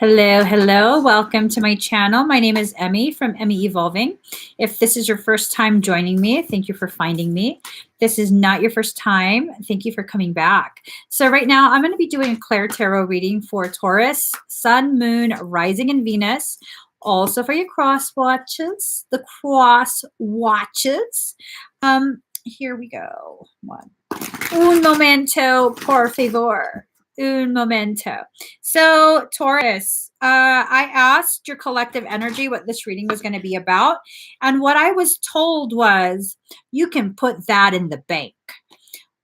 Hello, hello. Welcome to my channel. My name is Emmie from Emmie Evolving. If this is your first time joining me, thank you for finding me. If this is not your first time, thank you for coming back. So right now I'm going to be doing a ClairTarot reading for Taurus, Sun, Moon, Rising, and Venus. Also for your cross watches, the cross watches. Here we go. Un momento, por favor. Un momento. So Taurus, I asked your collective energy what this reading was going to be about. And what I was told was you can put that in the bank.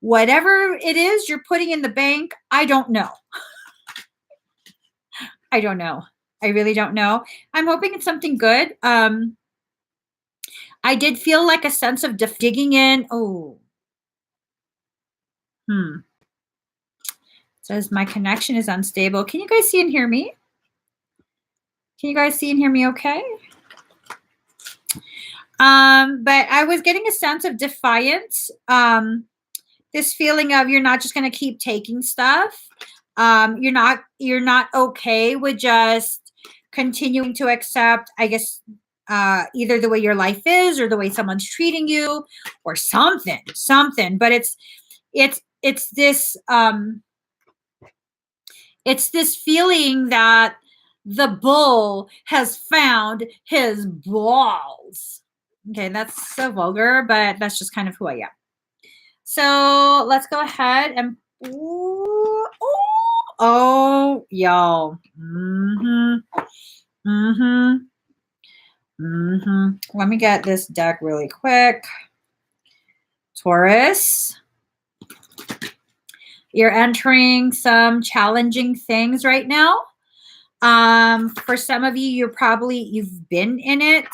Whatever it is you're putting in the bank, I don't know. I don't know. I really don't know. I'm hoping it's something good. I did feel like a sense of digging in. Says my connection is unstable. Can you guys see and hear me? Can you guys see and hear me okay? But I was getting a sense of defiance. This feeling of you're not just going to keep taking stuff. You're not okay with just continuing to accept, I guess, either the way your life is or the way someone's treating you or something. But it's this feeling that the bull has found his balls. Okay, that's so vulgar, but that's just kind of who I am. So let's go ahead and y'all. Let me get this deck really quick. Taurus, you're entering some challenging things right now. For some of you, you've been in it,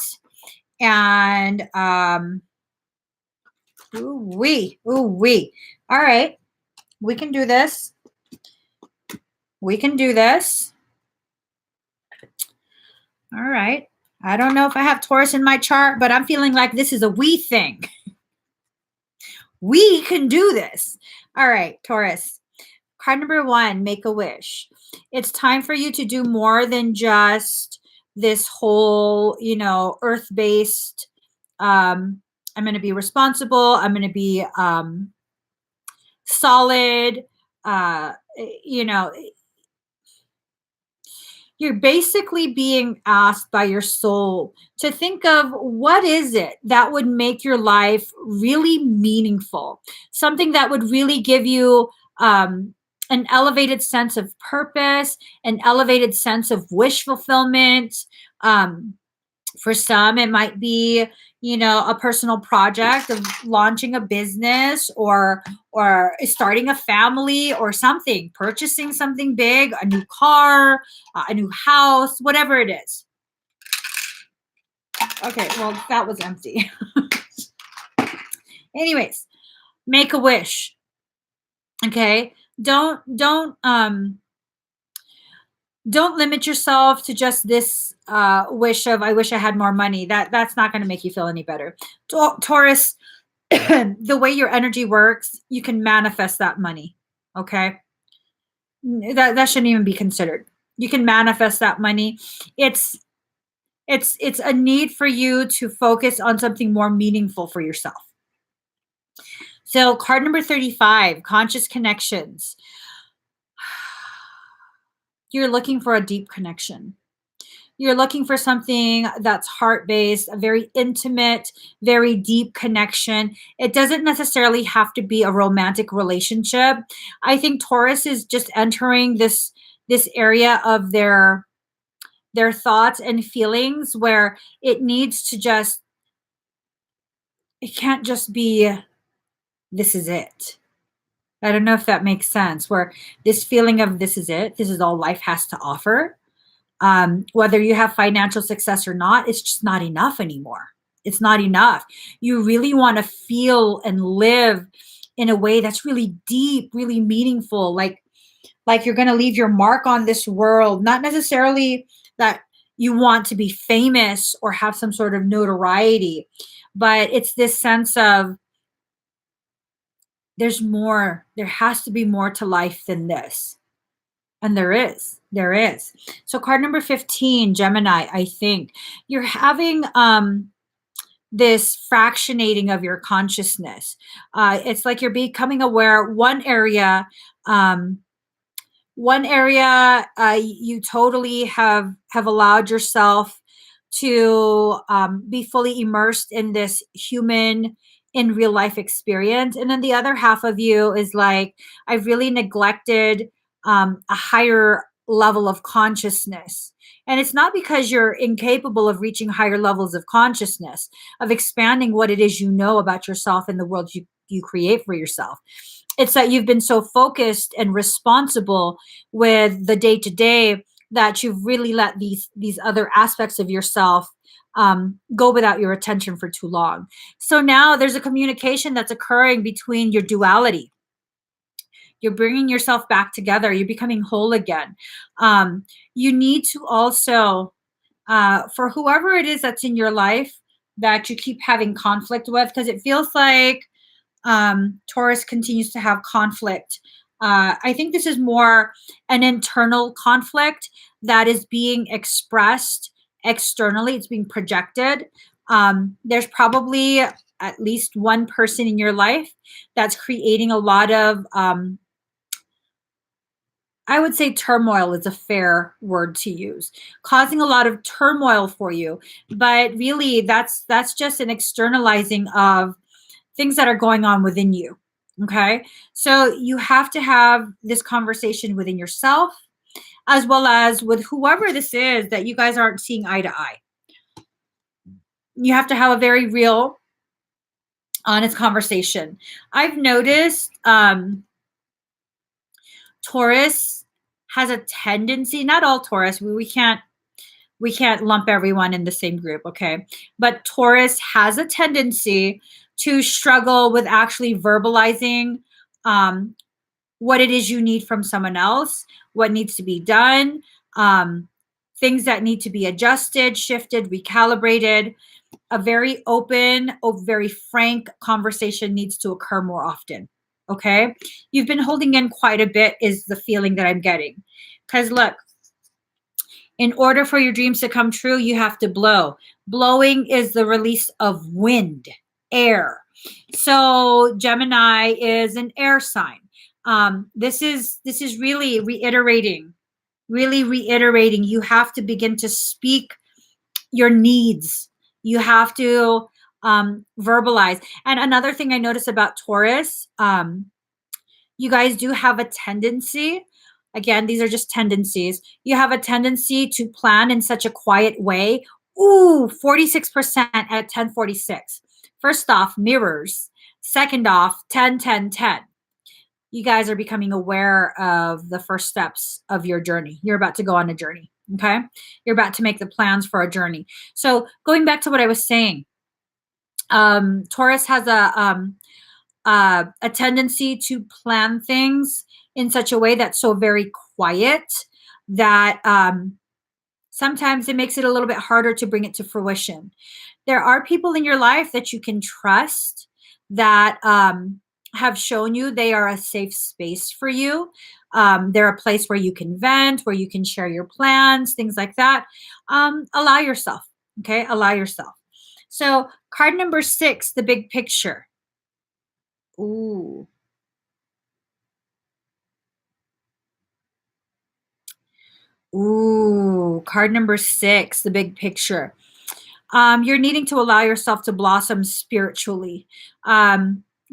and ooh-wee. All right, we can do this. We can do this. All right. I don't know if I have Taurus in my chart, but I'm feeling like this is a we thing. We can do this. All right, Taurus. Card number 1, make a wish. It's time for you to do more than just this whole, earth-based, I'm going to be responsible. I'm going to be solid. You're basically being asked by your soul to think of what is it that would make your life really meaningful, something that would really give you an elevated sense of purpose, an elevated sense of wish fulfillment. For some, it might be, a personal project of launching a business or starting a family or something, purchasing something big, a new car, a new house, whatever it is. Okay, well, that was empty. Anyways, make a wish. Okay, don't limit yourself to just this wish of, I wish I had more money. That's not going to make you feel any better. Taurus, the way your energy works, you can manifest that money. Okay. That shouldn't even be considered. You can manifest that money. It's a need for you to focus on something more meaningful for yourself. So card number 35, conscious connections. You're looking for a deep connection. You're looking for something that's heart-based, a very intimate, very deep connection. It doesn't necessarily have to be a romantic relationship. I think Taurus is just entering this area of their thoughts and feelings where it needs to just, it can't just be, this is it. I don't know if that makes sense, where this feeling of this is it, this is all life has to offer. Whether you have financial success or not, it's just not enough anymore. It's not enough. You really want to feel and live in a way that's really deep, really meaningful, like you're going to leave your mark on this world, not necessarily that you want to be famous or have some sort of notoriety, but it's this sense of there's more, there has to be more to life than this. And there is. There is. So card number 15, Gemini, I think you're having this fractionating of your consciousness. It's like you're becoming aware um, one area you totally have allowed yourself to be fully immersed in this human in real life experience, and then the other half of you is like, I've really neglected a higher level of consciousness. And it's not because you're incapable of reaching higher levels of consciousness, of expanding what it is you know about yourself and the world you create for yourself. It's that you've been so focused and responsible with the day to day that you've really let these other aspects of yourself go without your attention for too long. So now there's a communication that's occurring between your duality. You're bringing yourself back together. You're becoming whole again. You need to also, for whoever it is that's in your life that you keep having conflict with, because it feels like Taurus continues to have conflict. I think this is more an internal conflict that is being expressed externally. It's being projected. There's probably at least one person in your life that's creating a lot of, I would say turmoil is a fair word to use, causing a lot of turmoil for you. But really, that's just an externalizing of things that are going on within you. Okay. So you have to have this conversation within yourself as well as with whoever this is that you guys aren't seeing eye to eye. You have to have a very real, honest conversation. I've noticed Taurus has a tendency, not all Taurus, we can't lump everyone in the same group, okay? But Taurus has a tendency to struggle with actually verbalizing what it is you need from someone else, what needs to be done, things that need to be adjusted, shifted, recalibrated. A very open, very frank conversation needs to occur more often, okay? You've been holding in quite a bit is the feeling that I'm getting. Because look, in order for your dreams to come true, you have to blow. Blowing is the release of wind, air. So Gemini is an air sign. This is really reiterating, really reiterating. You have to begin to speak your needs. You have to verbalize. And another thing I notice about Taurus, you guys do have a tendency, again, these are just tendencies. You have a tendency to plan in such a quiet way. Ooh, 46% at 1046. First off, mirrors. Second off, 10, 10, 10. You guys are becoming aware of the first steps of your journey. You're about to go on a journey, okay? You're about to make the plans for a journey. So going back to what I was saying, Taurus has a tendency to plan things in such a way that's so very quiet that sometimes it makes it a little bit harder to bring it to fruition. There are people in your life that you can trust that have shown you they are a safe space for you. They're a place where you can vent, where you can share your plans, things like that. Allow yourself, okay? Allow yourself. So card number 6, the big picture. Ooh. Ooh, card number 6, the big picture. You're needing to allow yourself to blossom spiritually.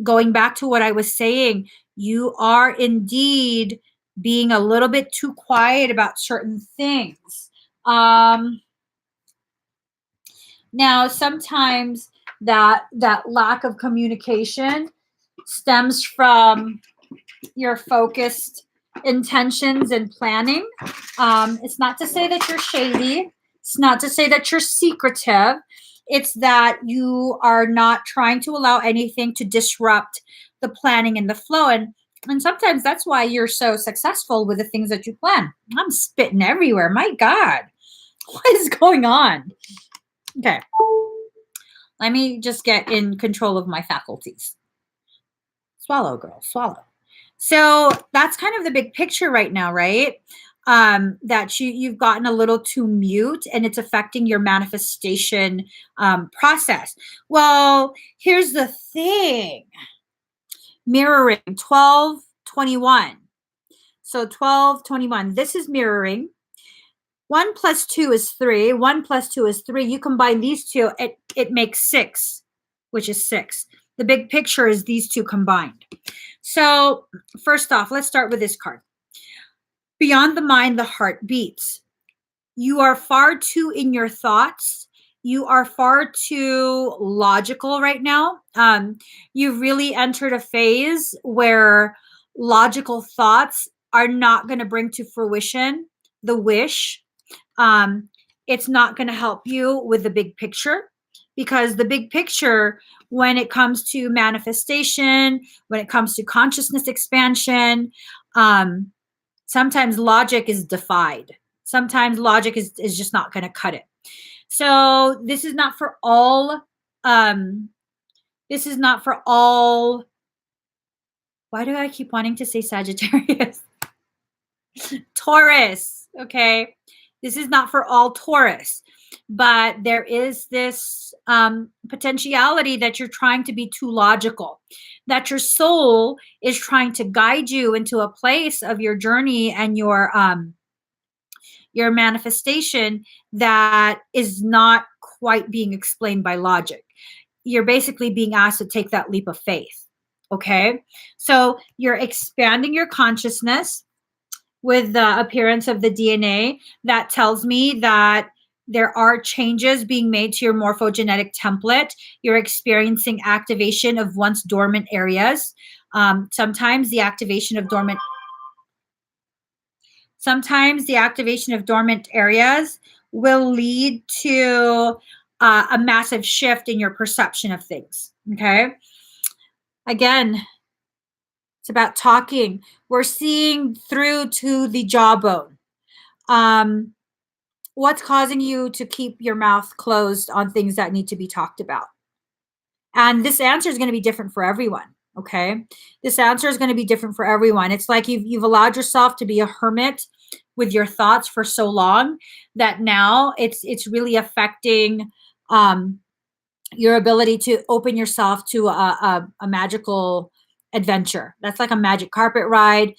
Going back to what I was saying, you are indeed being a little bit too quiet about certain things. Now, sometimes that lack of communication stems from your focused intentions and planning. It's not to say that you're shady. It's not to say that you're secretive. It's that you are not trying to allow anything to disrupt the planning and the flow. And sometimes that's why you're so successful with the things that you plan. I'm spitting everywhere. My God, what is going on? Okay. Let me just get in control of my faculties. Swallow, girl, swallow. So that's kind of the big picture right now, right? That you've gotten a little too mute and it's affecting your manifestation process. Well, here's the thing. Mirroring 1221. So 1221. This is mirroring. 1 plus 2 is 3. 1 plus 2 is 3. You combine these two, it makes 6, which is 6. The big picture is these two combined. So first off, let's start with this card. Beyond the mind, the heart beats. You are far too in your thoughts. You are far too logical right now. You've really entered a phase where logical thoughts are not going to bring to fruition the wish. It's not going to help you with the big picture, because the big picture, when it comes to manifestation, when it comes to consciousness expansion, sometimes logic is defied. Sometimes logic is just not going to cut it. So this is not for all. This is not for all. Why do I keep wanting to say Sagittarius? Taurus. Okay. This is not for all Taurus, but there is this potentiality that you're trying to be too logical, that your soul is trying to guide you into a place of your journey and your manifestation that is not quite being explained by logic. You're basically being asked to take that leap of faith. Okay. So you're expanding your consciousness with the appearance of the DNA. That tells me that there are changes being made to your morphogenetic template. You're experiencing activation of once dormant areas. Sometimes the activation of dormant areas will lead to a massive shift in your perception of things. Okay. Again, it's about talking. We're seeing through to the jawbone. What's causing you to keep your mouth closed on things that need to be talked about? And this answer is going to be different for everyone. Okay. This answer is going to be different for everyone. It's like you've allowed yourself to be a hermit with your thoughts for so long that now it's really affecting your ability to open yourself to a magical adventure. That's like a magic carpet ride.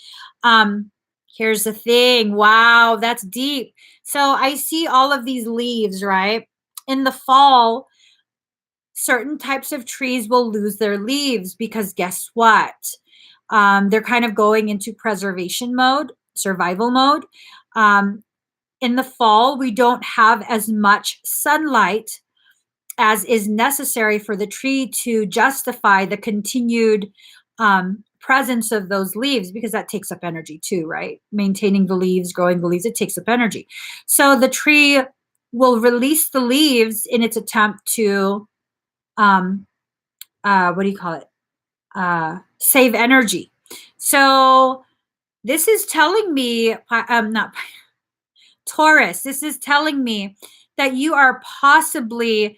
Here's the thing. Wow, that's deep. So I see all of these leaves, right? In the fall, certain types of trees will lose their leaves because guess what? They're kind of going into preservation mode, survival mode. In the fall, we don't have as much sunlight as is necessary for the tree to justify the continued presence of those leaves, because that takes up energy too, right? Maintaining the leaves, growing the leaves, it takes up energy. So the tree will release the leaves in its attempt to, what do you call it? Save energy. So this is telling me, not Taurus, this is telling me that you are possibly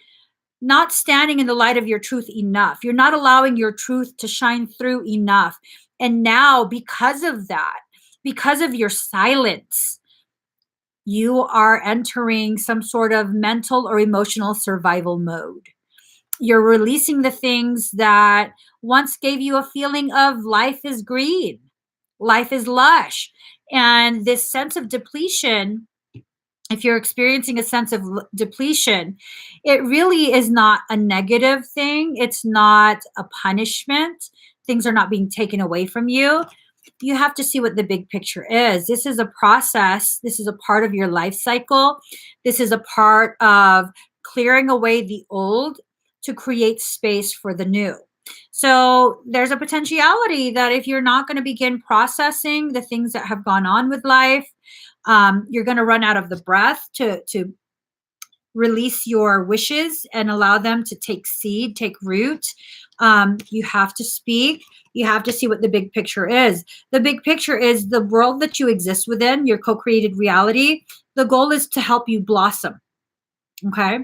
not standing in the light of your truth enough. You're not allowing your truth to shine through enough. And now, because of that, because of your silence, you are entering some sort of mental or emotional survival mode. You're releasing the things that once gave you a feeling of life is green, life is lush. And this sense of depletion, if you're experiencing a sense of depletion, it really is not a negative thing. It's not a punishment. Things are not being taken away from you. You have to see what the big picture is. This is a process. This is a part of your life cycle. This is a part of clearing away the old to create space for the new. So there's a potentiality that if you're not going to begin processing the things that have gone on with life, you're going to run out of the breath to release your wishes and allow them to take seed, take root. You have to speak. You have to see what the big picture is. The big picture is the world that you exist within, your co-created reality. The goal is to help you blossom. Okay?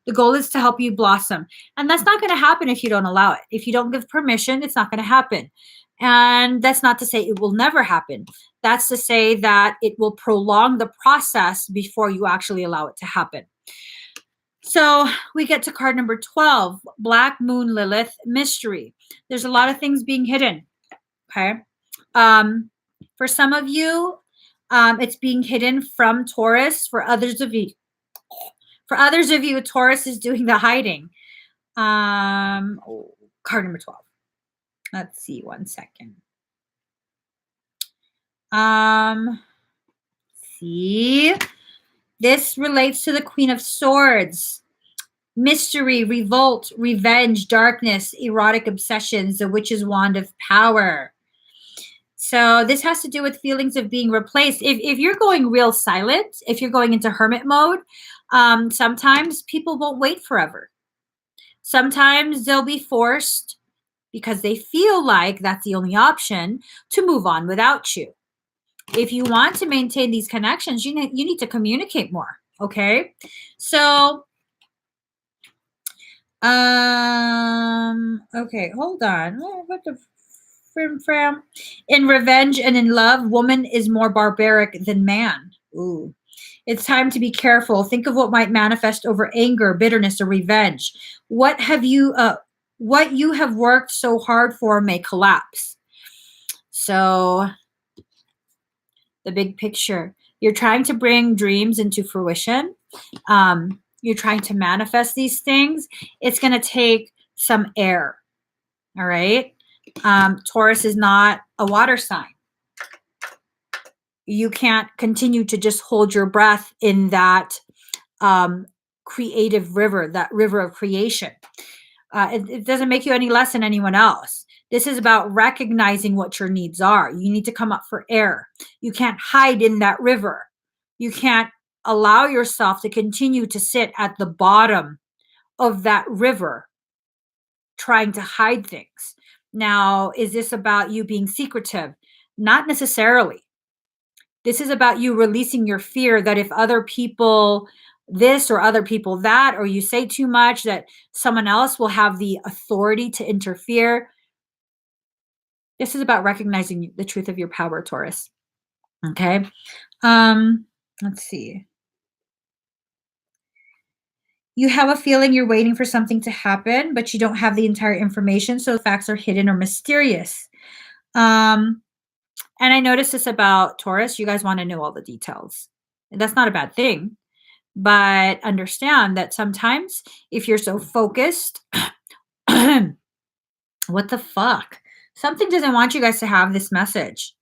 The goal is to help you blossom. And that's not going to happen if you don't allow it. If you don't give permission, it's not going to happen. And that's not to say it will never happen. That's to say that it will prolong the process before you actually allow it to happen. So we get to card number 12, Black Moon Lilith Mystery. There's a lot of things being hidden. Okay. For some of you, it's being hidden from Taurus. For others of you, Taurus is doing the hiding. Card number 12. Let's see, one second. See, this relates to the Queen of Swords. Mystery, revolt, revenge, darkness, erotic obsessions, the Witch's Wand of Power. So this has to do with feelings of being replaced. If you're going real silent, if you're going into hermit mode, sometimes people won't wait forever. Sometimes they'll be forced, because they feel like that's the only option, to move on without you. If you want to maintain these connections, you need to communicate more. Okay. So, okay, hold on. What the fram? In revenge and in love, woman is more barbaric than man. Ooh. It's time to be careful. Think of what might manifest over anger, bitterness, or revenge. What you have worked so hard for may collapse. So, the big picture. You're trying to bring dreams into fruition. You're trying to manifest these things. It's going to take some air. All right. Taurus is not a water sign. You can't continue to just hold your breath in that creative river, that river of creation. It doesn't make you any less than anyone else. This is about recognizing what your needs are. You need to come up for air. You can't hide in that river. You can't allow yourself to continue to sit at the bottom of that river trying to hide things. Now, is this about you being secretive? Not necessarily. This is about you releasing your fear that if other people this or other people that, or you say too much, that someone else will have the authority to interfere. This is about recognizing the truth of your power, Taurus. Okay. Let's see. You have a feeling you're waiting for something to happen, but you don't have the entire information, so the facts are hidden or mysterious. And I noticed this about Taurus. You guys want to know all the details. And that's not a bad thing. But understand that sometimes if you're so focused, what the fuck? Something doesn't want you guys to have this message.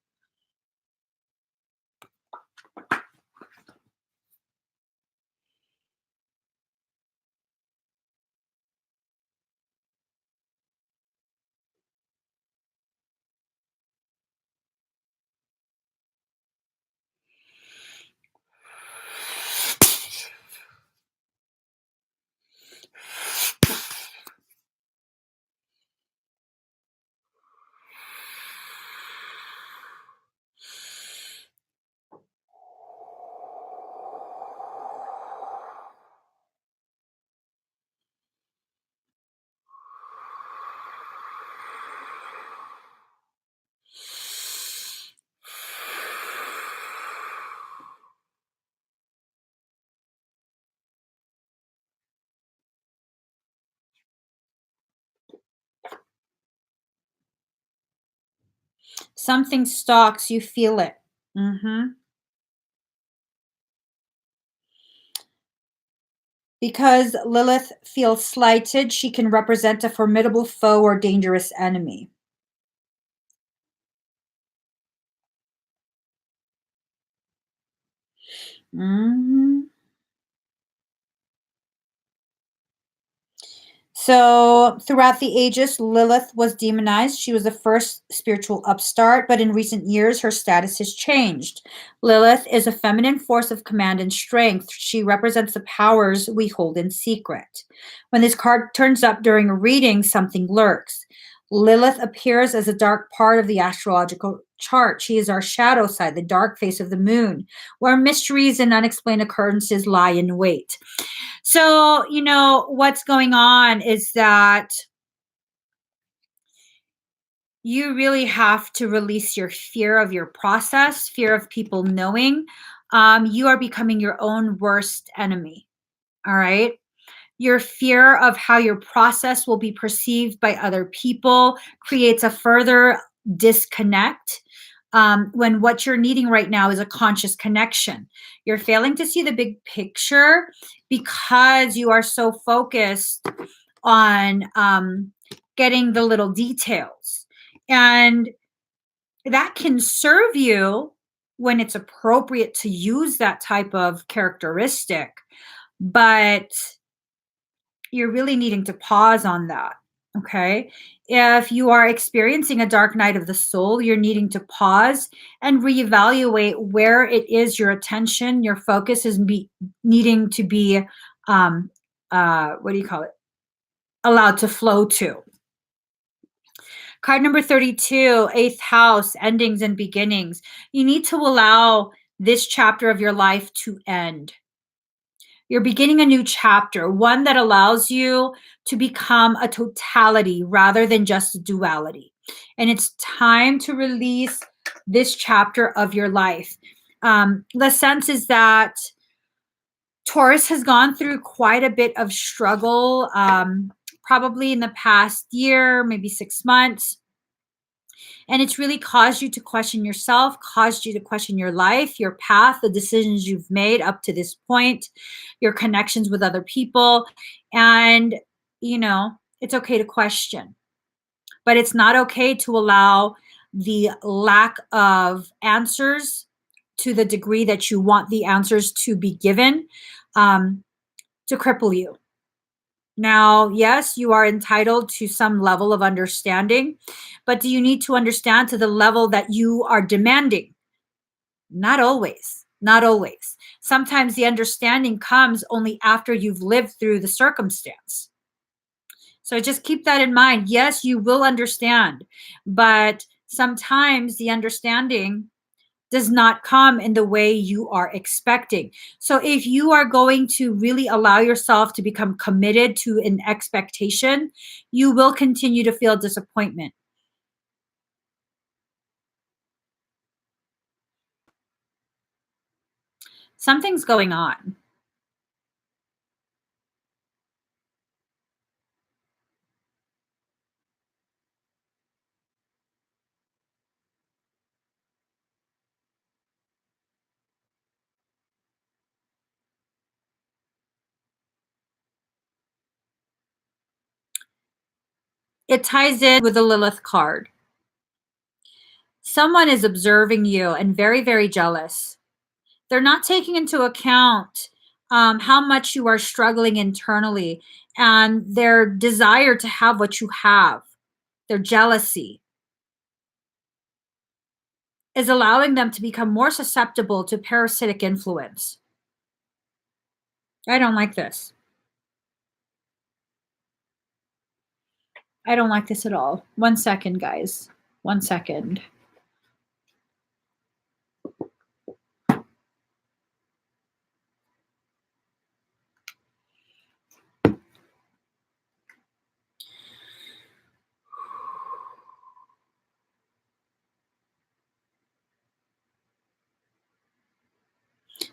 Something stalks, you feel it. Because Lilith feels slighted, she can represent a formidable foe or dangerous enemy. So throughout the ages, Lilith was demonized. She was the first spiritual upstart, but in recent years, her status has changed. Lilith is a feminine force of command and strength. She represents the powers we hold in secret. When this card turns up during a reading, something lurks. Lilith appears as a dark part of the astrological chart. She is our shadow side, the dark face of the moon, where mysteries and unexplained occurrences lie in wait. So, what's going on is that You really have to release your fear of your process, fear of people knowing. You are becoming your own worst enemy. All right. Your fear of how your process will be perceived by other people creates a further disconnect, when what you're needing right now is a conscious connection. You're failing to see the big picture because you are so focused on getting the little details. And that can serve you when it's appropriate to use that type of characteristic. But you're really needing to pause on that. Okay. If you are experiencing a dark night of the soul, you're needing to pause and reevaluate where it is your attention, your focus is needing to be, um, what do you call it? Allowed to flow to. Card number 32, eighth house, endings and beginnings. You need to allow this chapter of your life to end. You're beginning a new chapter, one that allows you to become a totality rather than just a duality. And it's time to release this chapter of your life. The sense is that Taurus has gone through quite a bit of struggle, probably in the past year, maybe 6 months. And it's really caused you to question yourself, caused you to question your life, your path, the decisions you've made up to this point, your connections with other people. And, it's okay to question, but it's not okay to allow the lack of answers to the degree that you want the answers to be given, to cripple you. Now, yes, you are entitled to some level of understanding, but do you need to understand to the level that you are demanding? Not always. Not always. Sometimes the understanding comes only after you've lived through the circumstance. So just keep that in mind. Yes, you will understand, but sometimes the understanding does not come in the way you are expecting. So if you are going to really allow yourself to become committed to an expectation, you will continue to feel disappointment. Something's going on. It ties in with the Lilith card. Someone is observing you and very, very jealous. They're not taking into account how much you are struggling internally and their desire to have what you have, their jealousy is allowing them to become more susceptible to parasitic influence. I don't like this. I don't like this at all. 1 second, guys. 1 second.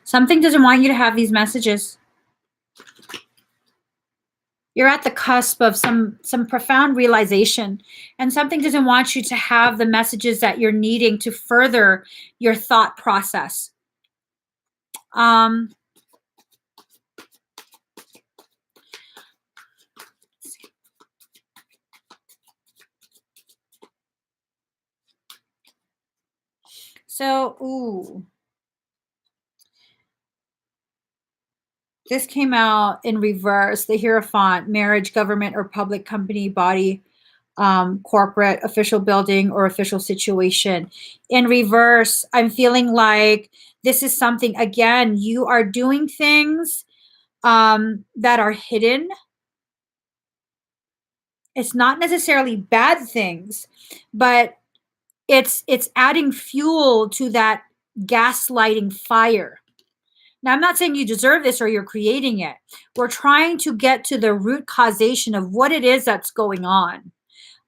Something doesn't want you to have these messages. You're at the cusp of some profound realization, and something doesn't want you to have the messages that you're needing to further your thought process. This came out in reverse. The Hierophant, marriage, government, or public company, body, corporate, official building, or official situation. In reverse, I'm feeling like this is something, again, you are doing things that are hidden. It's not necessarily bad things, but it's adding fuel to that gaslighting fire. Now, I'm not saying you deserve this or you're creating it. We're trying to get to the root causation of what it is that's going on.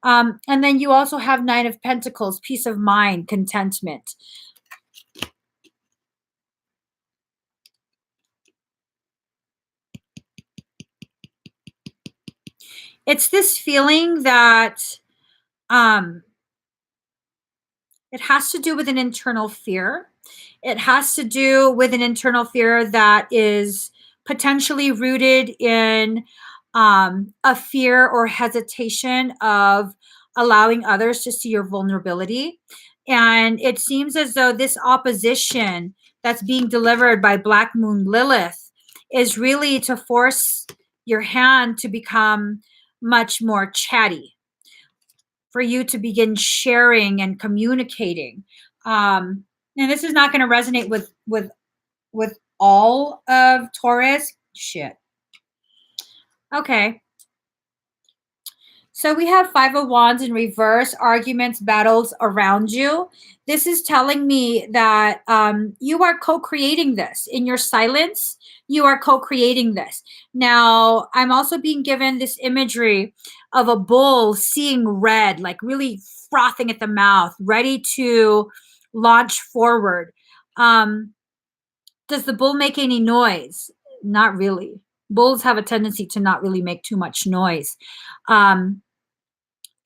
And then you also have Nine of Pentacles, peace of mind, contentment. It's this feeling that it has to do with an internal fear. It has to do with an internal fear that is potentially rooted in a fear or hesitation of allowing others to see your vulnerability. And it seems as though this opposition that's being delivered by Black Moon Lilith is really to force your hand to become much more chatty, for you to begin sharing and communicating. And this is not going to resonate with all of Taurus. Shit. Okay. So we have Five of Wands in reverse, arguments, battles around you. This is telling me that you are co-creating this. In your silence, you are co-creating this. Now, I'm also being given this imagery of a bull seeing red, like really frothing at the mouth, ready to launch forward. Does the bull make any noise? Not really. Bulls have a tendency to not really make too much noise.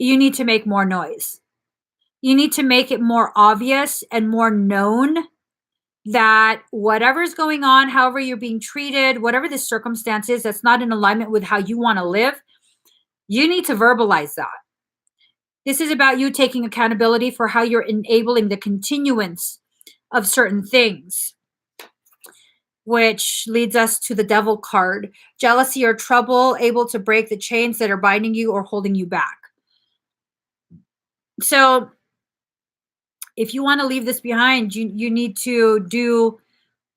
You need to make more noise. You need to make it more obvious and more known that whatever's going on, however you're being treated, whatever the circumstance is that's not in alignment with how you want to live, you need to verbalize that. This is about you taking accountability for how you're enabling the continuance of certain things, which leads us to the Devil card. Jealousy or trouble, able to break the chains that are binding you or holding you back. So if you want to leave this behind, you need to do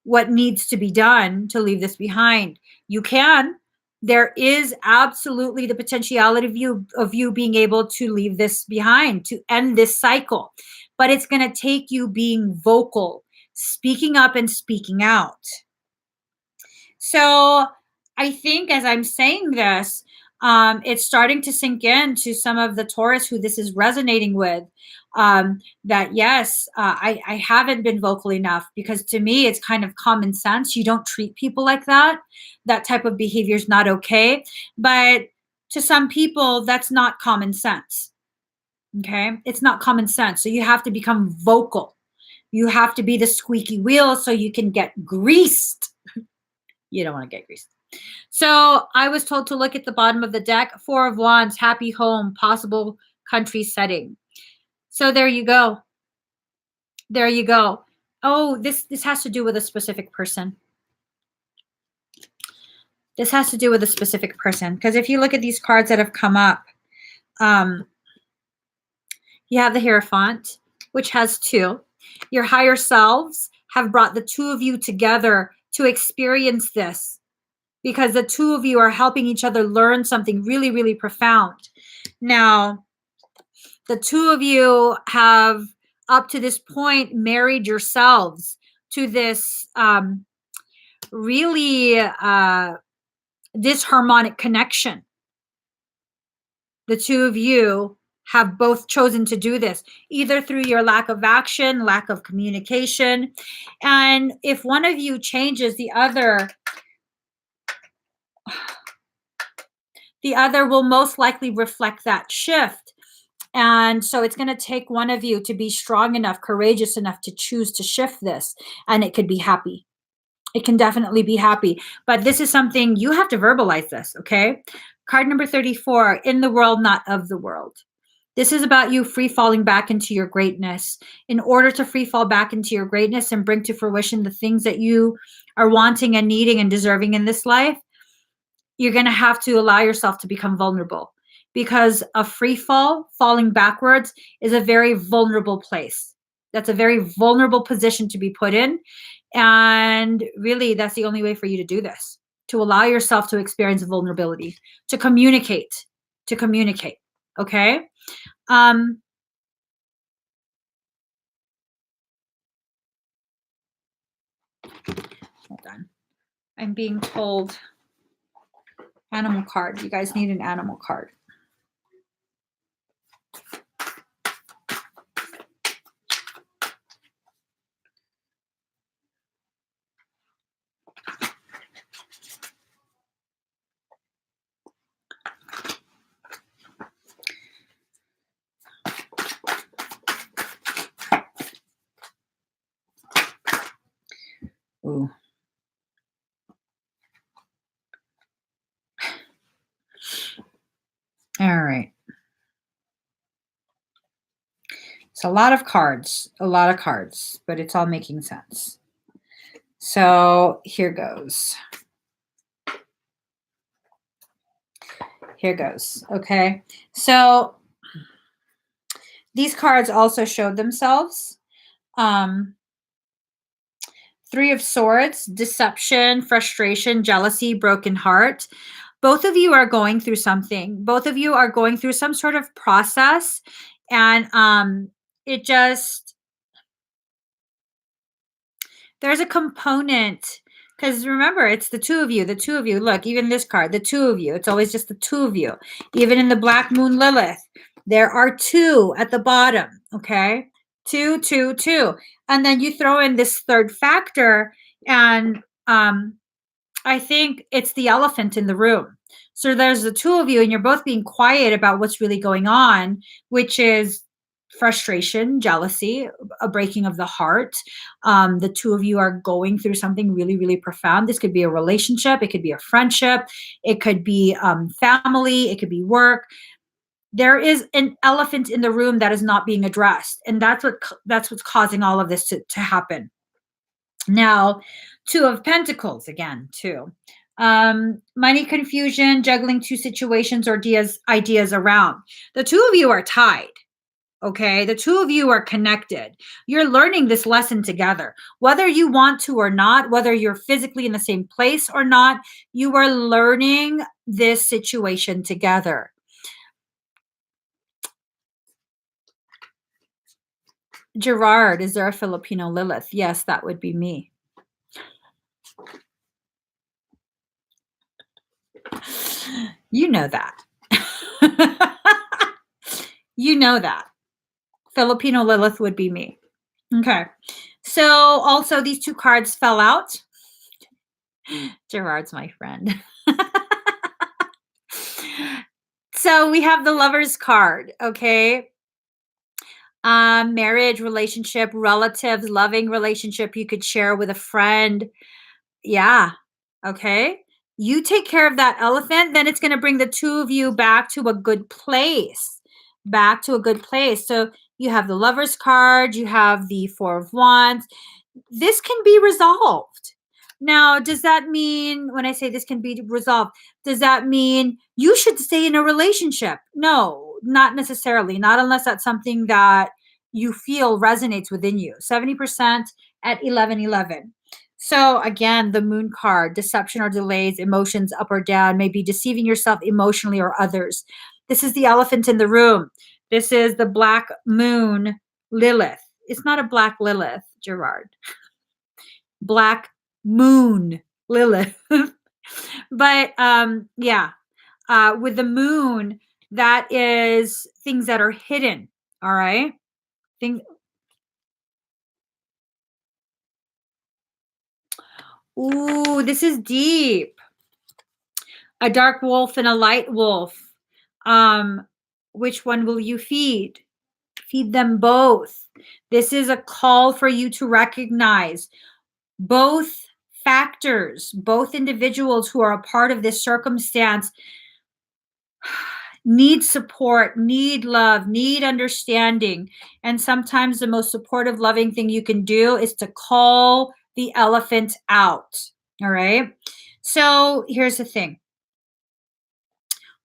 what needs to be done to leave this behind. You can. There is absolutely the potentiality of you being able to leave this behind, to end this cycle. But it's going to take you being vocal, speaking up and speaking out. So I think as I'm saying this, it's starting to sink in to some of the Taurus who this is resonating with. That yes, I haven't been vocal enough, because to me it's kind of common sense. You don't treat people like that. That type of behavior is not okay. But to some people, that's not common sense. Okay, it's not common sense. So you have to become vocal. You have to be the squeaky wheel so you can get greased. You don't want to get greased. So I was told to look at the bottom of the deck. Four of Wands, happy home, possible country setting. So there you go. There you go. Oh, this has to do with a specific person. This has to do with a specific person. Because if you look at these cards that have come up, you have the Hierophant, which has two. Your higher selves have brought the two of you together to experience this, because the two of you are helping each other learn something really, really profound. Now, the two of you have, up to this point, married yourselves to this really disharmonic connection. The two of you have both chosen to do this, either through your lack of action, lack of communication. And if one of you changes, the other will most likely reflect that shift. And so it's going to take one of you to be strong enough, courageous enough to choose to shift this. And it could be happy. It can definitely be happy. But this is something you have to verbalize this, okay? Card number 34, in the world, not of the world. This is about you free falling back into your greatness. In order to free fall back into your greatness and bring to fruition the things that you are wanting and needing and deserving in this life, you're going to have to allow yourself to become vulnerable, because a free fall, falling backwards, is a very vulnerable place. That's a very vulnerable position to be put in. And really, that's the only way for you to do this, to allow yourself to experience vulnerability, to communicate, okay? Hold on. I'm being told animal card. You guys need an animal card. Ooh. All right. It's a lot of cards, but it's all making sense. So here goes. Here goes. Okay. So these cards also showed themselves. Three of Swords, deception, frustration, jealousy, broken heart. Both of you are going through something. Both of you are going through some sort of process. And it just, there's a component, because remember, it's the two of you, the two of you. Look, even this card, the two of you. It's always just the two of you. Even in the Black Moon Lilith, there are two at the bottom, okay? Two, two, two. And then you throw in this third factor, and I think it's the elephant in the room. So there's the two of you, and you're both being quiet about what's really going on, which is frustration, jealousy, a breaking of the heart. The two of you are going through something really, really profound. This could be a relationship, it could be a friendship, it could be family, it could be work. There is an elephant in the room that is not being addressed, and that's what's causing all of this to happen. Now, Two of Pentacles again, too. Money confusion, juggling two situations or ideas around. The two of you are tied. Okay, the two of you are connected. You're learning this lesson together. Whether you want to or not, whether you're physically in the same place or not, you are learning this situation together. Gerard, is there a Filipino Lilith? Yes, that would be me. You know that. You know that. Filipino Lilith would be me. Okay. So also these two cards fell out. Gerard's my friend. So we have the Lover's card, okay? Marriage, relationship, relatives, loving relationship you could share with a friend. Yeah. Okay. You take care of that elephant, then it's going to bring the two of you back to a good place. Back to a good place. So you have the Lover's card, you have the Four of Wands. This can be resolved. Now, does that mean, when I say this can be resolved, does that mean you should stay in a relationship? No, not necessarily. Not unless that's something that you feel resonates within you. 70% at 1111. So again, the Moon card, deception or delays, emotions up or down, maybe deceiving yourself emotionally or others. This is the elephant in the room. This is the Black Moon Lilith. It's not a Black Lilith, Gerard. Black Moon Lilith. But yeah, with the moon, that is things that are hidden. All right. Ooh, this is deep. A dark wolf and a light wolf. Which one will you feed? Feed them both. This is a call for you to recognize both factors, both individuals who are a part of this circumstance need support, need love, need understanding. And sometimes the most supportive, loving thing you can do is to call the elephant out. All right. So here's the thing.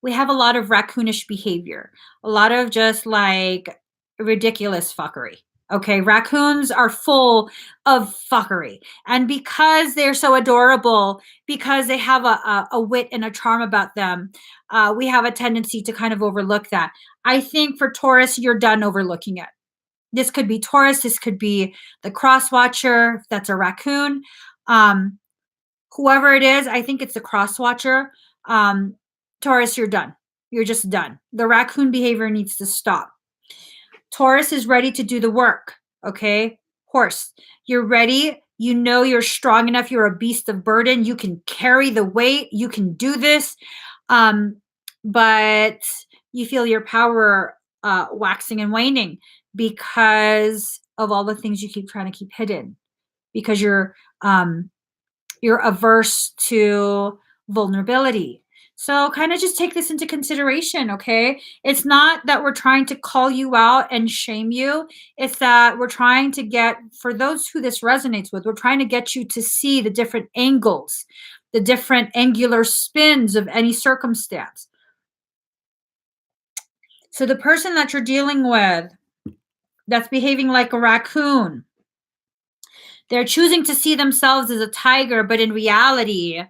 We have a lot of raccoonish behavior, a lot of just like ridiculous fuckery. Okay, raccoons are full of fuckery. And because they're so adorable, because they have a wit and a charm about them, we have a tendency to kind of overlook that. I think for Taurus, you're done overlooking it. This could be Taurus, this could be the cross watcher, that's a raccoon. Whoever it is, I think it's the cross watcher. Taurus, you're done. You're just done. The raccoon behavior needs to stop. Taurus is ready to do the work. Okay. Horse, you're ready. You know you're strong enough. You're a beast of burden. You can carry the weight. You can do this. But you feel your power waxing and waning because of all the things you keep trying to keep hidden. Because you're You're averse to vulnerability. So kind of just take this into consideration, okay? It's not that we're trying to call you out and shame you. It's that we're trying to get, for those who this resonates with, we're trying to get you to see the different angles, the different angular spins of any circumstance. So the person that you're dealing with that's behaving like a raccoon, they're choosing to see themselves as a tiger, but in reality,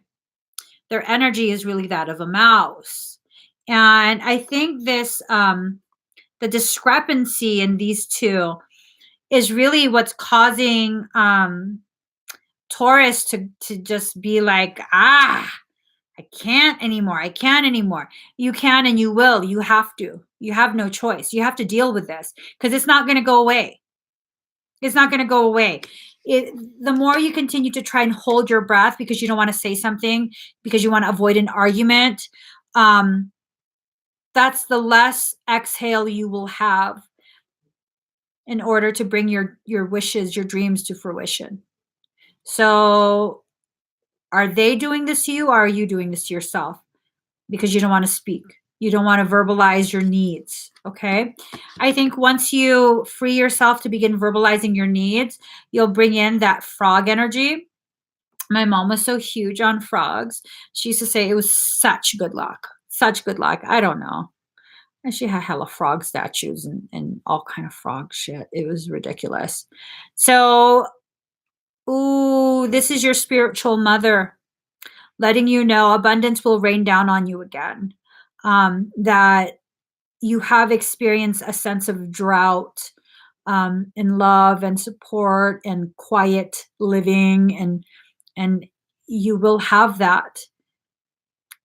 their energy is really that of a mouse. And I think this, the discrepancy in these two is really what's causing Taurus to just be like, I can't anymore. I can't anymore. You can and you will. You have to. You have no choice. You have to deal with this because it's not going to go away. It's not going to go away. The more you continue to try and hold your breath because you don't want to say something, because you want to avoid an argument, that's the less exhale you will have in order to bring your wishes, your dreams to fruition. So are they doing this to you, or are you doing this to yourself because you don't want to speak? You don't want to verbalize your needs, okay? I think once you free yourself to begin verbalizing your needs, you'll bring in that frog energy. My mom was so huge on frogs. She used to say it was such good luck. Such good luck. I don't know. And she had hella frog statues and all kind of frog shit. It was ridiculous. So, ooh, this is your spiritual mother letting you know abundance will rain down on you again. That you have experienced a sense of drought in love and support and quiet living, and you will have that.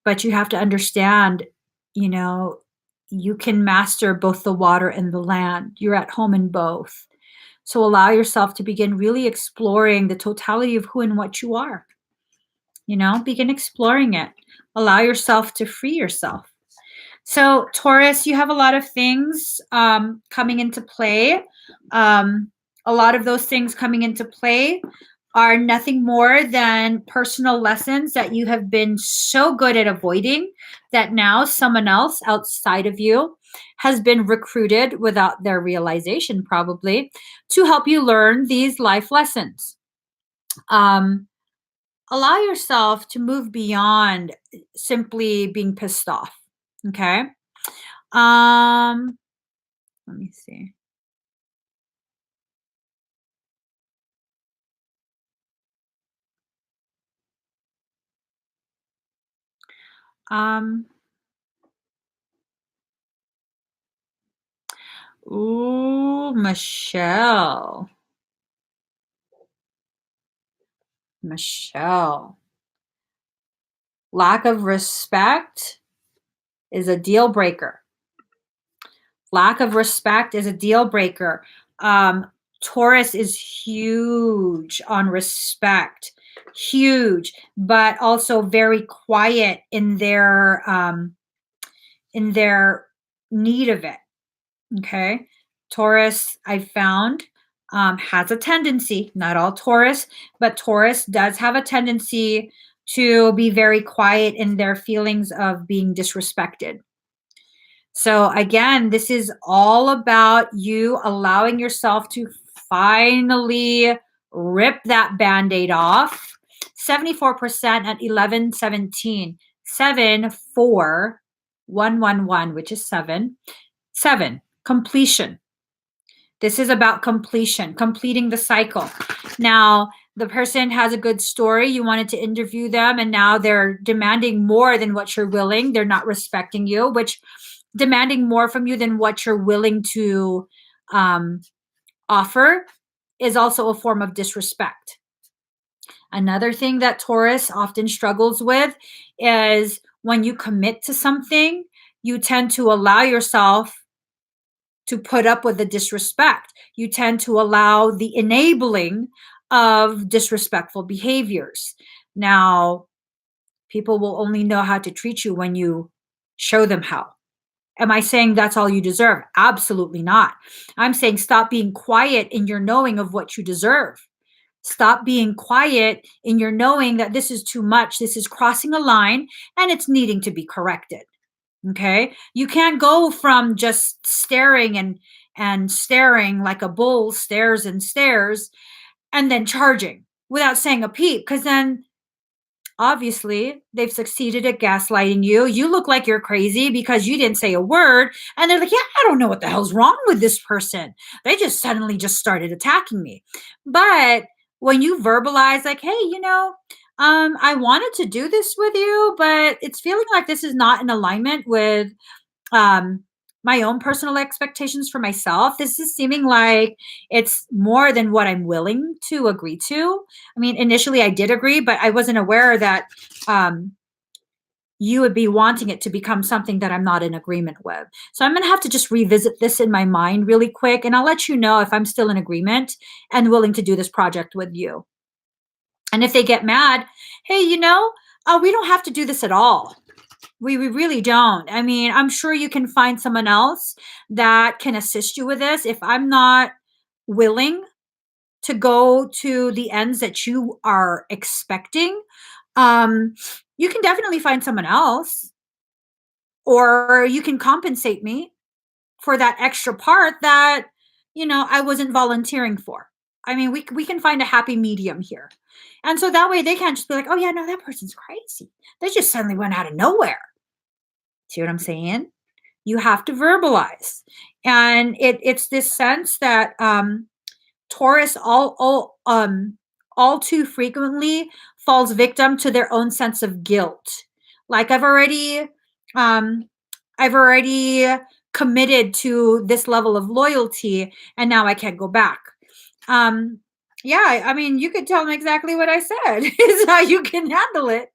But you have to understand, you know, you can master both the water and the land. You're at home in both. So allow yourself to begin really exploring the totality of who and what you are. You know, begin exploring it. Allow yourself to free yourself. So, Taurus, you have a lot of things coming into play. A lot of those things coming into play are nothing more than personal lessons that you have been so good at avoiding that now someone else outside of you has been recruited without their realization, probably, to help you learn these life lessons. Allow yourself to move beyond simply being pissed off. Okay. Um, let me see. Um, ooh, Michelle. Michelle. Lack of respect is a deal breaker. Lack of respect is a deal breaker. Taurus is huge on respect, huge, but also very quiet in their need of it. Okay. Taurus, I found, has a tendency, not all Taurus, but Taurus does have a tendency to be very quiet in their feelings of being disrespected. So, again, this is all about you allowing yourself to finally rip that band aid off. 74% at 1117. 7, 4, 111, which is 7. 7, completion. This is about completion, completing the cycle. Now, the person has a good story. You wanted to interview them, and now they're demanding more than what you're willing. They're not respecting you, which demanding more from you than what you're willing to offer is also a form of disrespect. Another thing that Taurus often struggles with is when you commit to something, you tend to allow yourself to put up with the disrespect. You tend to allow the enabling of disrespectful behaviors. Now, people will only know how to treat you when you show them how. Am I saying that's all you deserve? Absolutely not. I'm saying stop being quiet in your knowing of what you deserve. Stop being quiet in your knowing that this is too much. This is crossing a line and it's needing to be corrected. Okay. You can't go from just staring and staring like a bull stares and stares and then charging without saying a peep, because then obviously they've succeeded at gaslighting you. You look like you're crazy because you didn't say a word. And they're like, yeah, I don't know what the hell's wrong with this person. They just suddenly just started attacking me. But when you verbalize like, hey, I wanted to do this with you, but it's feeling like this is not in alignment with um, my own personal expectations for myself. This is seeming like it's more than what I'm willing to agree to. I mean, initially I did agree, but I wasn't aware that um, you would be wanting it to become something that I'm not in agreement with. So I'm going to have to just revisit this in my mind really quick, and I'll let you know if I'm still in agreement and willing to do this project with you. And if they get mad, hey, we don't have to do this at all. We really don't. I mean, I'm sure you can find someone else that can assist you with this. If I'm not willing to go to the ends that you are expecting, you can definitely find someone else, or you can compensate me for that extra part that, I wasn't volunteering for. I mean, we can find a happy medium here. And so that way they can't just be like, oh, yeah, no, that person's crazy. They just suddenly went out of nowhere. See what I'm saying? You have to verbalize. And it's this sense that Taurus all too frequently falls victim to their own sense of guilt. Like um I've already committed to this level of loyalty and now I can't go back. Um yeah, I mean, you could tell them exactly what I said is how you can handle it,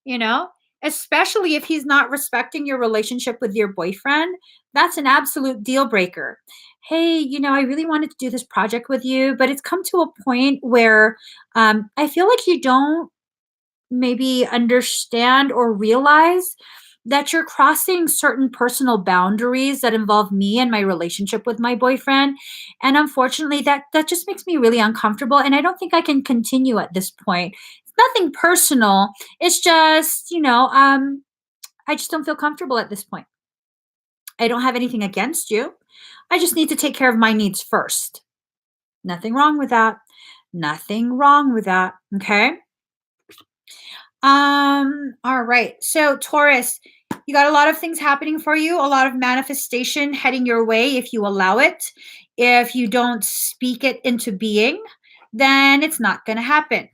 you know, especially if he's not respecting your relationship with your boyfriend. That's an absolute deal breaker. Hey, I really wanted to do this project with you, but it's come to a point where I feel like you don't maybe understand or realize that you're crossing certain personal boundaries that involve me and my relationship with my boyfriend. And unfortunately, that just makes me really uncomfortable. And I don't think I can continue at this point. It's nothing personal. It's just, I just don't feel comfortable at this point. I don't have anything against you. I just need to take care of my needs first. Nothing wrong with that. Nothing wrong with that. Okay. All right. So Taurus, you got a lot of things happening for you, a lot of manifestation heading your way if you allow it. If you don't speak it into being, then it's not going to happen.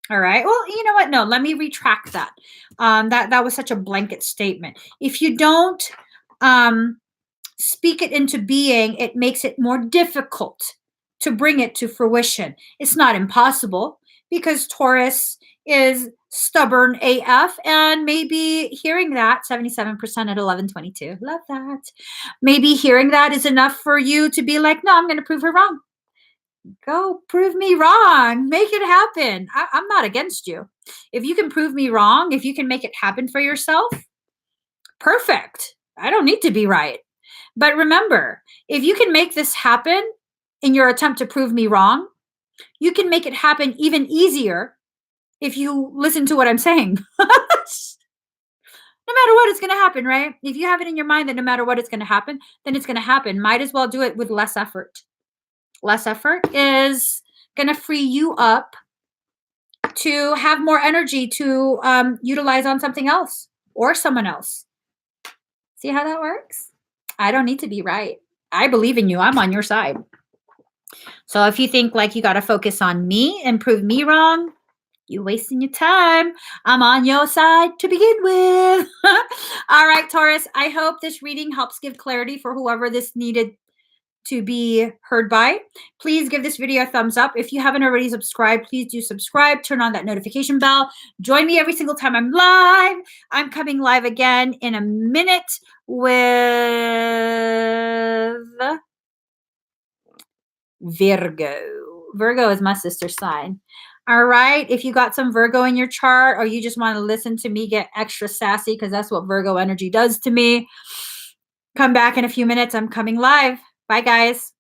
All right. Well, you know what? No, let me retract that. That was such a blanket statement. If you don't speak it into being, it makes it more difficult to bring it to fruition. It's not impossible because Taurus is stubborn AF, and maybe hearing that 77% at 1122. Love that. Maybe hearing that is enough for you to be like, no, I'm going to prove her wrong. Go prove me wrong. Make it happen. I'm not against you. If you can prove me wrong, if you can make it happen for yourself, perfect. I don't need to be right. But remember, if you can make this happen in your attempt to prove me wrong, you can make it happen even easier if you listen to what I'm saying. No matter what, it's going to happen, right? If you have it in your mind that no matter what, it's going to happen, then it's going to happen. Might as well do it with less effort. Less effort is going to free you up to have more energy to utilize on something else or someone else. See how that works? I don't need to be right. I believe in you. I'm on your side. So if you think like you got to focus on me and prove me wrong, you're wasting your time. I'm on your side to begin with. All right, Taurus, I hope this reading helps give clarity for whoever this needed to be heard by. Please give this video a thumbs up. If you haven't already subscribed, please do subscribe. Turn on that notification bell. Join me every single time I'm live. I'm coming live again in a minute with Virgo. Virgo is my sister's sign. All right. If you got some Virgo in your chart, or you just want to listen to me get extra sassy, because that's what Virgo energy does to me, come back in a few minutes. I'm coming live. Bye, guys.